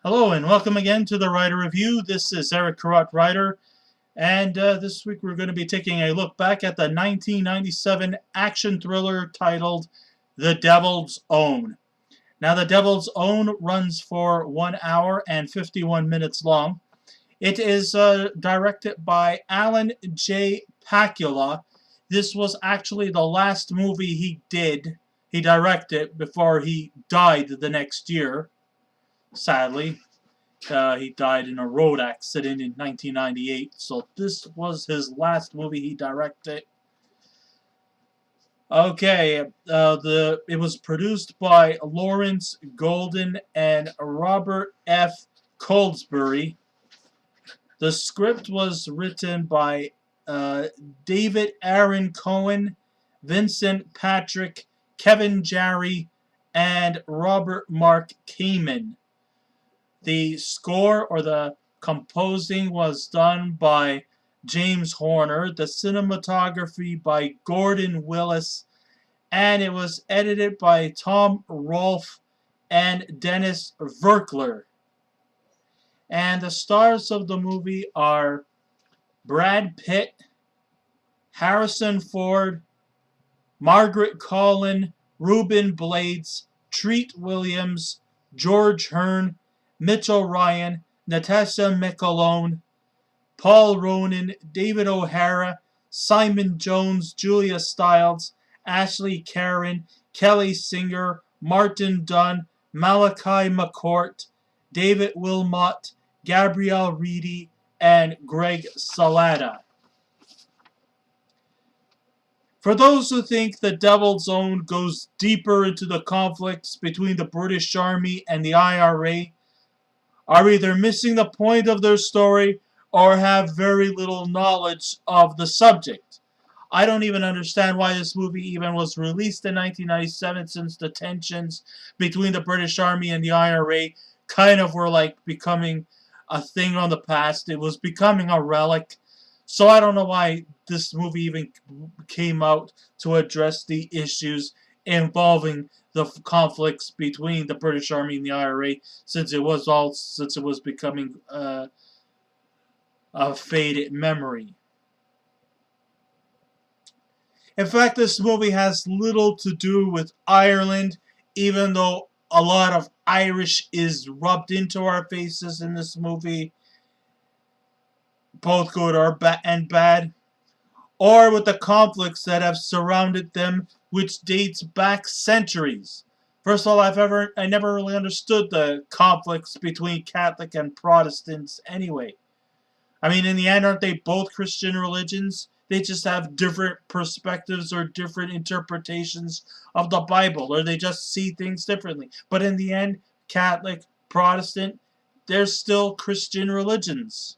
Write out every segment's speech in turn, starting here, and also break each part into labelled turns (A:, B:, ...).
A: Hello and welcome again to the Writer Review. This is Eric Carrot Writer, and this week we're going to be taking a look back at the 1997 action thriller titled The Devil's Own. Now, The Devil's Own runs for 1 hour and 51 minutes long. It is directed by Alan J. Pakula. This was actually the last movie he directed before he died the next year. Sadly, he died in a road accident in 1998, so this was his last movie he directed. Okay, it was produced by Lawrence Golden and Robert F. Coldsbury. The script was written by David Aaron Cohen, Vincent Patrick, Kevin Jarry, and Robert Mark Kamen. The score or the composing was done by James Horner, the cinematography by Gordon Willis, and it was edited by Tom Rolfe and Dennis Verkler. And the stars of the movie are Brad Pitt, Harrison Ford, Margaret Colin, Ruben Blades, Treat Williams, George Hearn, Mitchell Ryan, Natacha McElhone, Paul Ronan, David O'Hara, Simon Jones, Julia Stiles, Ashley Carin, Kelly Singer, Martin Dunne, Malachy McCourt, David Wilmot, Gabrielle Reidy, and Greg Salata. For those who think The Devil's Own goes deeper into the conflicts between the British Army and the IRA, are either missing the point of their story or have very little knowledge of the subject. I don't even understand why this movie even was released in 1997, since the tensions between the British Army and the IRA kind of were like becoming a thing on the past. It was becoming a relic. So I don't know why this movie even came out to address the issues involving the conflicts between the British Army and the IRA, since it was becoming a faded memory. In fact, this movie has little to do with Ireland, even though a lot of Irish is rubbed into our faces in this movie, both good and bad, or with the conflicts that have surrounded them, which dates back centuries. First of all, I never really understood the conflicts between Catholic and Protestants anyway. I mean, in the end, aren't they both Christian religions? They just have different perspectives or different interpretations of the Bible, or they just see things differently. But in the end, Catholic, Protestant, they're still Christian religions.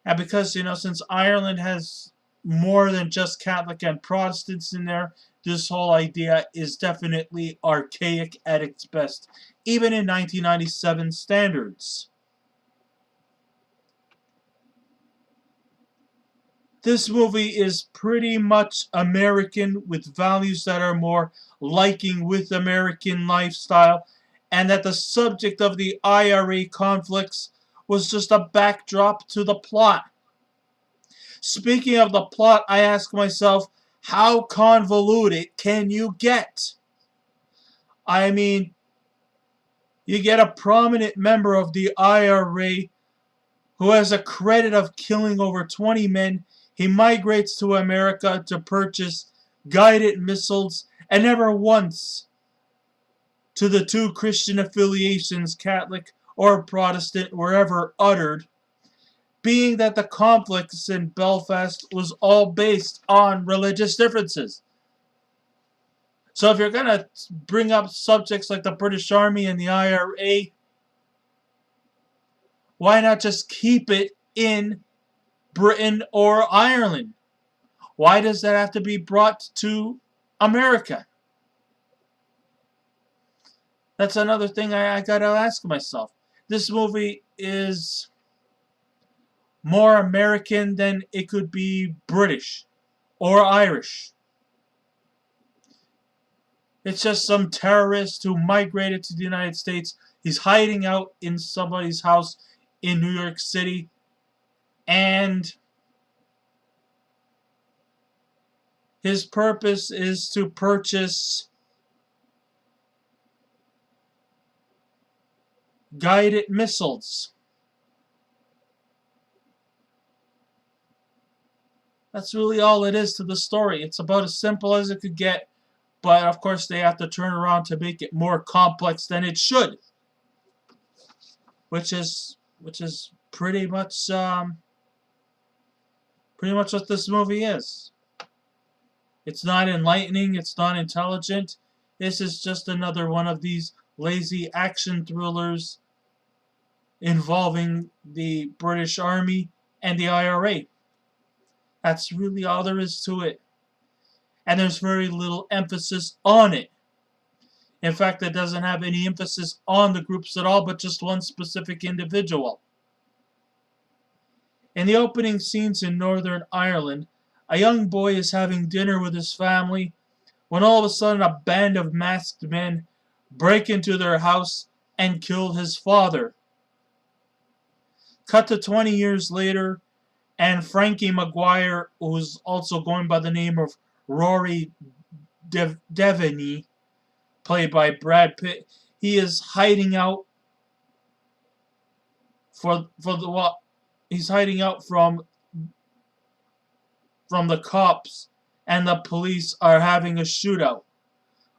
A: And because, since Ireland has more than just Catholic and Protestants in there, this whole idea is definitely archaic at its best, even in 1997 standards. This movie is pretty much American, with values that are more liking with American lifestyle, and that the subject of the IRA conflicts was just a backdrop to the plot. Speaking of the plot, I ask myself, how convoluted can you get? I mean, you get a prominent member of the IRA who has a credit of killing over 20 men. He migrates to America to purchase guided missiles, and never once to the two Christian affiliations, Catholic or Protestant, were ever uttered, being that the conflicts in Belfast was all based on religious differences. So if you're going to bring up subjects like the British Army and the IRA, why not just keep it in Britain or Ireland? Why does that have to be brought to America? That's another thing I gotta ask myself. This movie is more American than it could be British or Irish. It's just some terrorist who migrated to the United States. He's hiding out in somebody's house in New York City. And his purpose is to purchase guided missiles. That's really all it is to the story. It's about as simple as it could get, but of course they have to turn around to make it more complex than it should, which is pretty much what this movie is. It's not enlightening, it's not intelligent. This is just another one of these lazy action thrillers involving the British Army and the IRA. That's really all there is to it. And there's very little emphasis on it. In fact, it doesn't have any emphasis on the groups at all, but just one specific individual. In the opening scenes in Northern Ireland, a young boy is having dinner with his family when all of a sudden a band of masked men break into their house and kill his father. Cut to 20 years later, and Frankie Maguire, who's also going by the name of Rory Devaney, played by Brad Pitt, he is hiding out he's hiding out from the cops, and the police are having a shootout.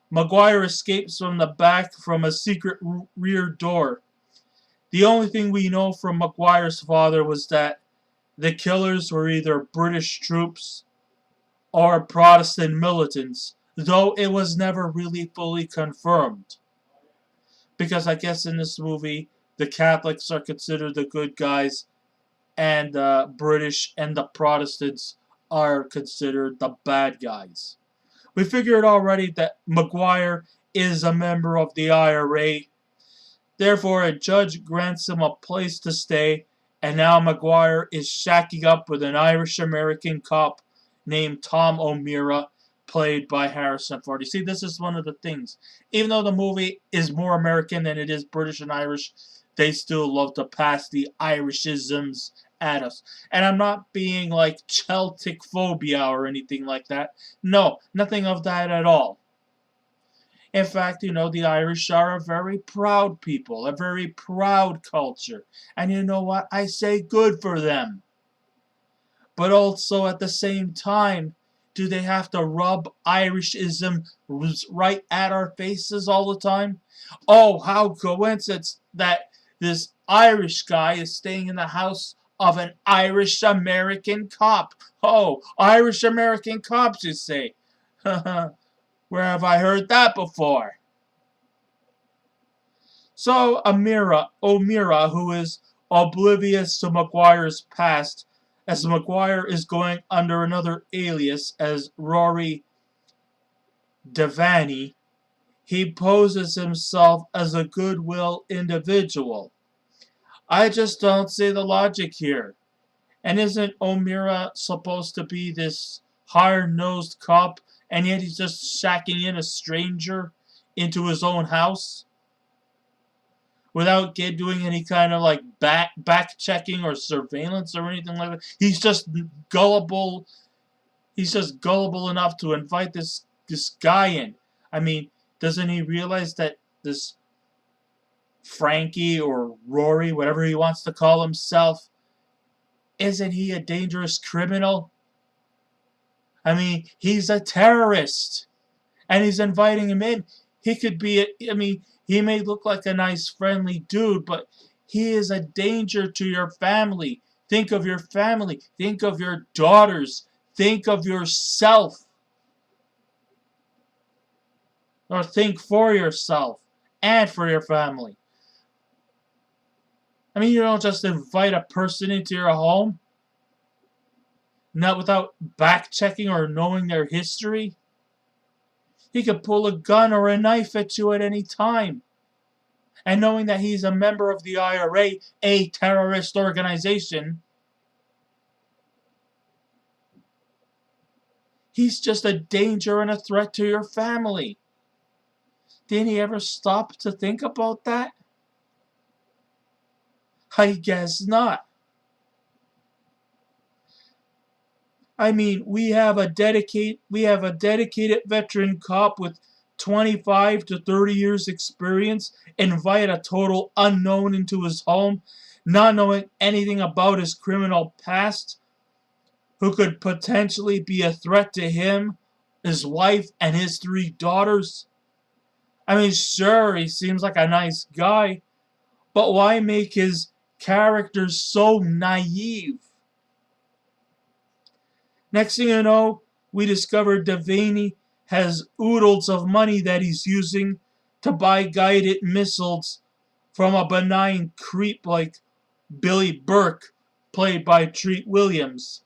A: Maguire escapes from the back from a secret rear door. The only thing we know from Maguire's father was that the killers were either British troops or Protestant militants, though it was never really fully confirmed. Because I guess in this movie, the Catholics are considered the good guys, and the British and the Protestants are considered the bad guys. We figured already that Maguire is a member of the IRA. Therefore, a judge grants him a place to stay, and now Maguire is shacking up with an Irish-American cop named Tom O'Meara, played by Harrison Ford. You see, this is one of the things. Even though the movie is more American than it is British and Irish, they still love to pass the Irishisms at us. And I'm not being like Celtic phobia or anything like that. No, nothing of that at all. In fact, the Irish are a very proud people, a very proud culture. And you know what? I say good for them. But also at the same time, do they have to rub Irishism right at our faces all the time? Oh, how coincidence that this Irish guy is staying in the house of an Irish-American cop. Oh, Irish-American cops, you say? Where have I heard that before? So, O'Meara, who is oblivious to Maguire's past, as Maguire is going under another alias as Rory Devaney, he poses himself as a goodwill individual. I just don't see the logic here. And isn't O'Meara supposed to be this hard-nosed cop, and yet he's just shacking in a stranger into his own house without doing any kind of like back checking or surveillance or anything like that? He's just gullible. He's just gullible enough to invite this guy in. I mean, doesn't he realize that this Frankie or Rory, whatever he wants to call himself, isn't he a dangerous criminal? I mean, he's a terrorist, and he's inviting him in. He could be, he may look like a nice, friendly dude, but he is a danger to your family. Think of your family. Think of your daughters. Think of yourself. Or think for yourself and for your family. I mean, you don't just invite a person into your home, not without back-checking or knowing their history. He could pull a gun or a knife at you at any time. And knowing that he's a member of the IRA, a terrorist organization, he's just a danger and a threat to your family. Didn't he ever stop to think about that? I guess not. I mean, we have a dedicated veteran cop with 25 to 30 years experience invite a total unknown into his home, not knowing anything about his criminal past, who could potentially be a threat to him, his wife, and his 3 daughters. I mean, sure, he seems like a nice guy, but why make his character so naive? Next thing you know, we discover Devaney has oodles of money that he's using to buy guided missiles from a benign creep like Billy Burke, played by Treat Williams.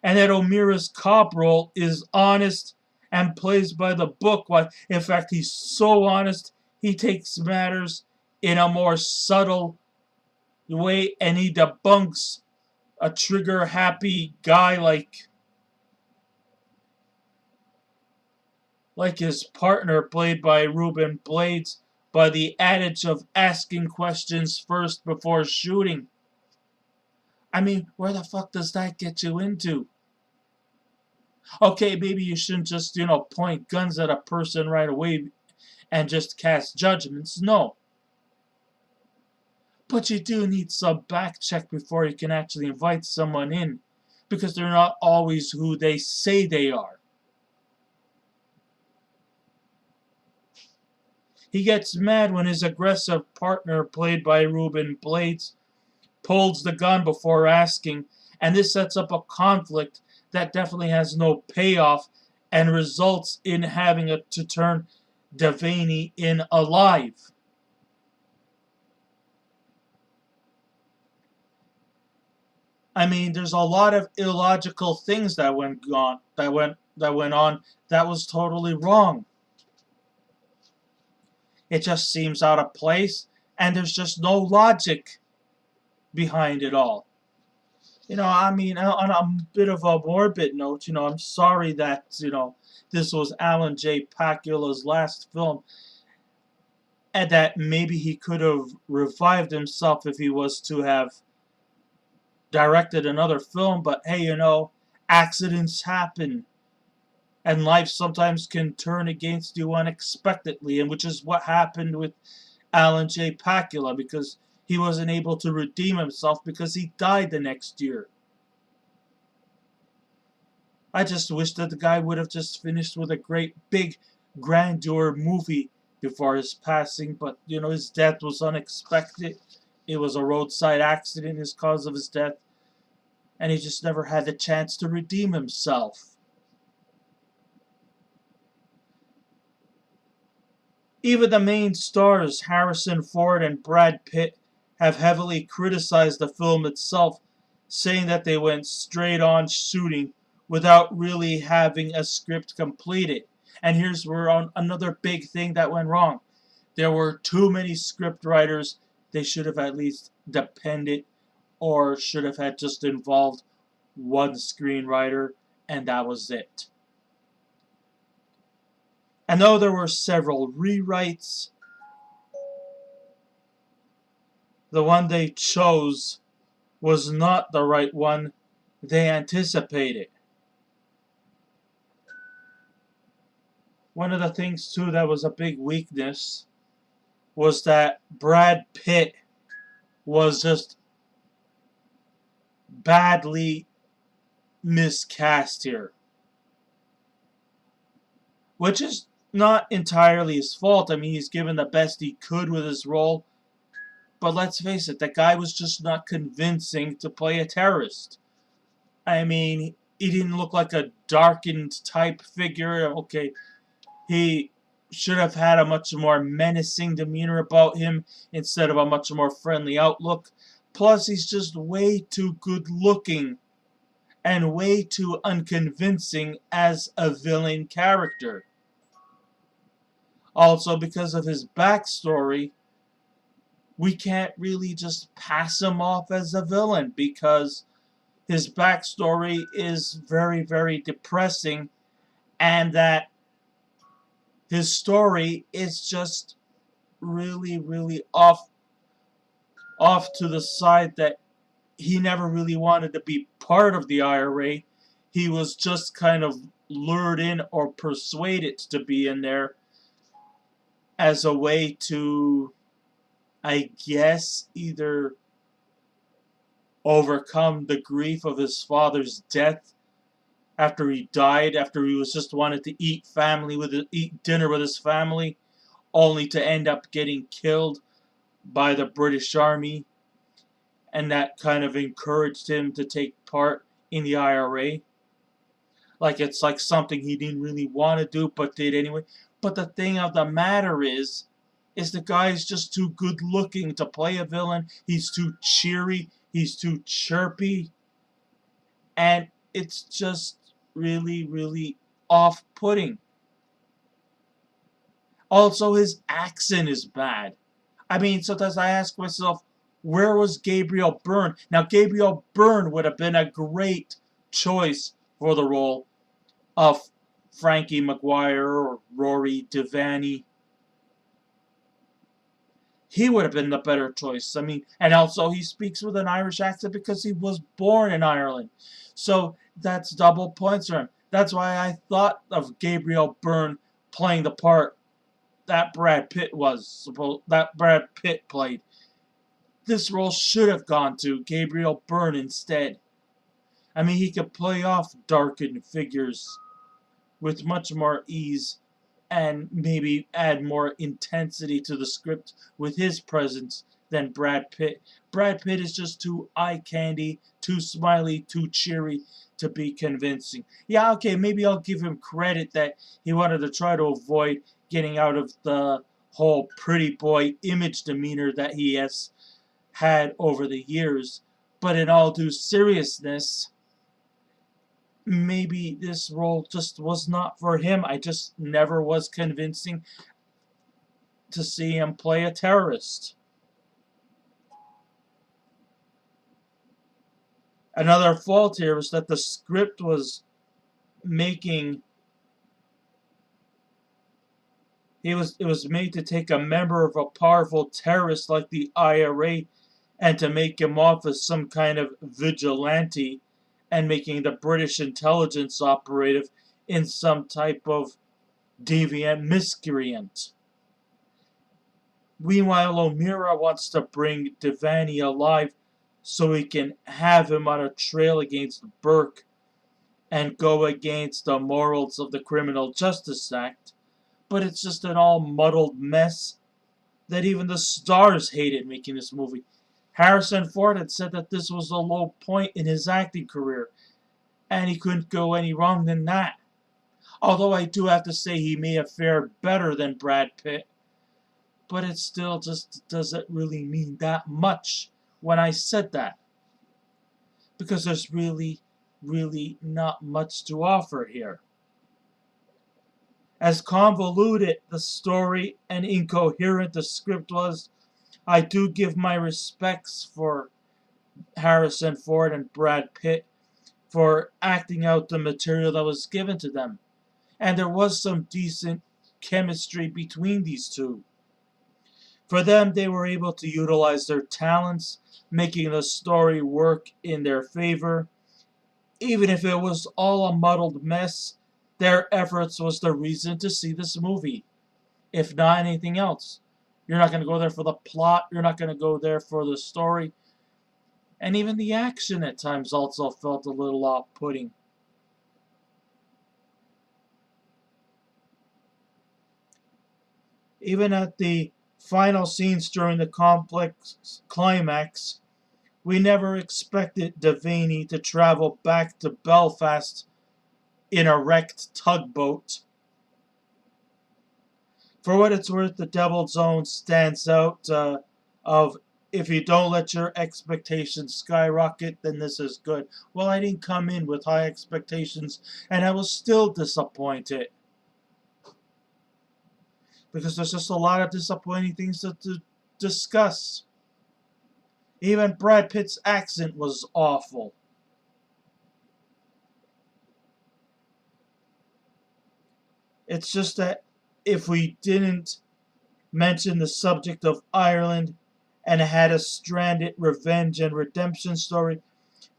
A: And that O'Meara's cop role is honest and plays by the book. In fact, he's so honest, he takes matters in a more subtle way and he debunks a trigger-happy guy like his partner, played by Ruben Blades, by the adage of asking questions first before shooting. I mean, where the fuck does that get you into? Okay, maybe you shouldn't just, point guns at a person right away and just cast judgments. No. But you do need some back check before you can actually invite someone in, because they're not always who they say they are. He gets mad when his aggressive partner, played by Ruben Blades, pulls the gun before asking, and this sets up a conflict that definitely has no payoff and results in having to turn Devaney in alive. I mean, there's a lot of illogical things that went on that was totally wrong. It just seems out of place, and there's just no logic behind it all. I mean, on a bit of a morbid note, I'm sorry that, this was Alan J. Pakula's last film, and that maybe he could have revived himself if he was to have directed another film, but hey, accidents happen, and life sometimes can turn against you unexpectedly, and which is what happened with Alan J. Pakula, because he wasn't able to redeem himself because he died the next year. I just wish that the guy would have just finished with a great big grandeur movie before his passing, but his death was unexpected. It was a roadside accident as cause of his death, and he just never had the chance to redeem himself. Even the main stars, Harrison Ford and Brad Pitt, have heavily criticized the film itself, saying that they went straight on shooting without really having a script completed. And here's where another big thing that went wrong. There were too many script writers. They should have at least depended or should have had just involved one screenwriter, and that was it. And though there were several rewrites, the one they chose was not the right one they anticipated. One of the things, too, that was a big weakness was that Brad Pitt was just badly miscast here. Which is not entirely his fault. I mean, he's given the best he could with his role. But let's face it, that guy was just not convincing to play a terrorist. I mean, he didn't look like a darkened type figure. Okay, he should have had a much more menacing demeanor about him instead of a much more friendly outlook. Plus, he's just way too good looking and way too unconvincing as a villain character. Also, because of his backstory, we can't really just pass him off as a villain because his backstory is very, very depressing, and that his story is just really, really off to the side, that he never really wanted to be part of the IRA. He was just kind of lured in or persuaded to be in there as a way to, I guess, either overcome the grief of his father's death after he died, after he was just wanted to eat dinner with his family, only to end up getting killed by the British Army, and that kind of encouraged him to take part in the IRA. Like it's like something he didn't really want to do, but did anyway. But the thing of the matter is the guy's just too good looking to play a villain. He's too cheery. He's too chirpy. And it's just really, really off-putting. Also, his accent is bad. I mean, sometimes I ask myself, where was Gabrielle Byrne? Now, Gabrielle Byrne would have been a great choice for the role of Frankie Maguire or Rory Devaney. He would have been the better choice. I mean, and also he speaks with an Irish accent because he was born in Ireland. So that's double points for him. That's why I thought of Gabrielle Byrne playing the part that Brad Pitt played. This role should have gone to Gabrielle Byrne instead. I mean, he could play off darkened figures with much more ease and maybe add more intensity to the script with his presence than Brad Pitt. Brad Pitt is just too eye candy, too smiley, too cheery to be convincing. Yeah, okay, maybe I'll give him credit that he wanted to try to avoid getting out of the whole pretty boy image demeanor that he has had over the years. But in all due seriousness, maybe this role just was not for him. I just never was convincing to see him play a terrorist. Another fault here was that the script was making it was made to take a member of a powerful terrorist like the IRA and to make him off as some kind of vigilante, and making the British intelligence operative in some type of deviant miscreant. Meanwhile, O'Meara wants to bring Devaney alive so he can have him on a trail against Burke and go against the morals of the Criminal Justice Act. But it's just an all muddled mess that even the stars hated making this movie. Harrison Ford had said that this was a low point in his acting career, and he couldn't go any wrong than that. Although I do have to say he may have fared better than Brad Pitt, but it still just doesn't really mean that much when I said that. Because there's really, really not much to offer here. As convoluted the story and incoherent the script was, I do give my respects for Harrison Ford and Brad Pitt for acting out the material that was given to them. And there was some decent chemistry between these two. For them, they were able to utilize their talents, making the story work in their favor. Even if it was all a muddled mess, their efforts was the reason to see this movie, if not anything else. You're not going to go there for the plot, you're not going to go there for the story. And even the action at times also felt a little off-putting. Even at the final scenes during the complex climax, we never expected Devaney to travel back to Belfast in a wrecked tugboat. For what it's worth, The Devil's Own stands out of, if you don't let your expectations skyrocket, then this is good. Well, I didn't come in with high expectations, and I was still disappointed. Because there's just a lot of disappointing things to discuss. Even Brad Pitt's accent was awful. It's just that if we didn't mention the subject of Ireland and had a stranded revenge and redemption story,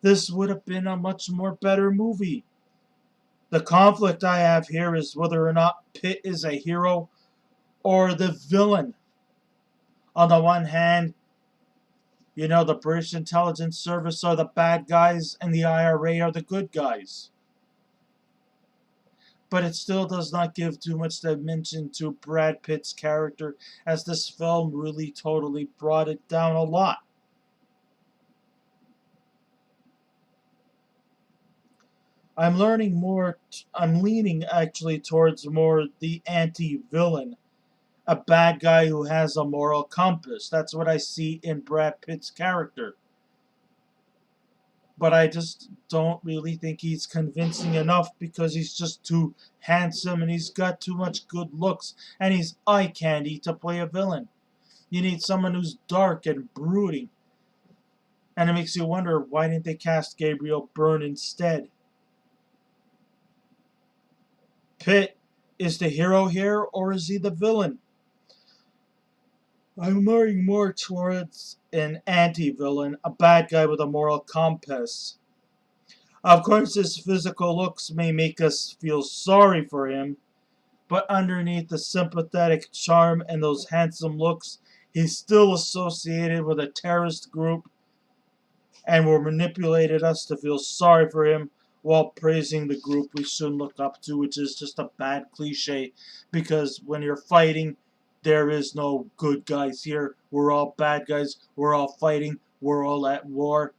A: this would have been a much more better movie. The conflict I have here is whether or not Pitt is a hero or the villain. On the one hand, the British intelligence service are the bad guys and the IRA are the good guys. But it still does not give too much dimension to Brad Pitt's character, as this film really totally brought it down a lot. I'm leaning actually towards more the anti-villain, a bad guy who has a moral compass. That's what I see in Brad Pitt's character. But I just don't really think he's convincing enough because he's just too handsome and he's got too much good looks and he's eye candy to play a villain. You need someone who's dark and brooding. And it makes you wonder, why didn't they cast Gabrielle Byrne instead? Pitt is the hero here, or is he the villain? I'm leaning more towards an anti-villain, a bad guy with a moral compass. Of course, his physical looks may make us feel sorry for him, but underneath the sympathetic charm and those handsome looks, he's still associated with a terrorist group and will manipulate us to feel sorry for him while praising the group we shouldn't look up to, which is just a bad cliche, because when you're fighting, there is no good guys here. We're all bad guys. We're all fighting. We're all at war.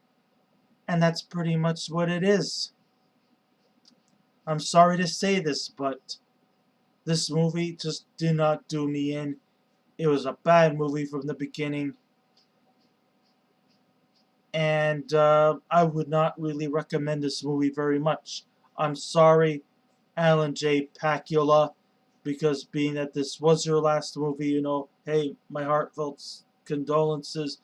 A: And that's pretty much what it is. I'm sorry to say this, but this movie just did not do me in. It was a bad movie from the beginning. And I would not really recommend this movie very much. I'm sorry, Alan J. Pakula, because being that this was your last movie, hey, my heartfelt condolences,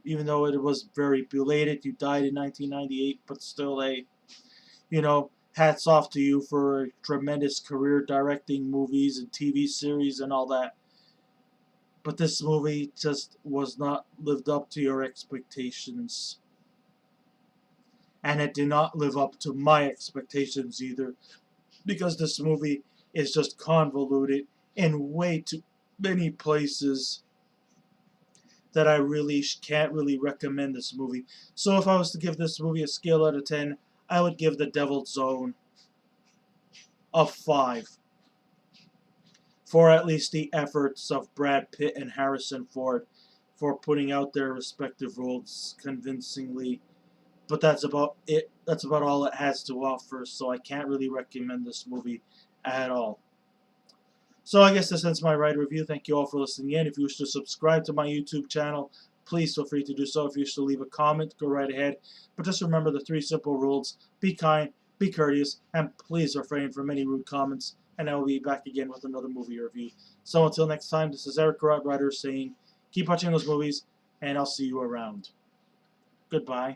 A: even though it was very belated. You died in 1998, but still, hey, hats off to you for a tremendous career directing movies and TV series and all that. But this movie just was not lived up to your expectations. And it did not live up to my expectations either, because this movie is just convoluted in way too many places that I really can't really recommend this movie. So if I was to give this movie a scale out of 10, I would give The Devil's Zone a 5. For at least the efforts of Brad Pitt and Harrison Ford for putting out their respective roles convincingly. But that's about it. That's about all it has to offer, so I can't really recommend this movie at all. So I guess this ends my ride review. Thank you all for listening in. If you wish to subscribe to my YouTube channel, please feel free to do so. If you wish to leave a comment, go right ahead. But just remember the 3 simple rules. Be kind, be courteous, and please refrain from any rude comments. And I will be back again with another movie review. So until next time, this is Eric Garrett Rider saying, keep watching those movies, and I'll see you around. Goodbye.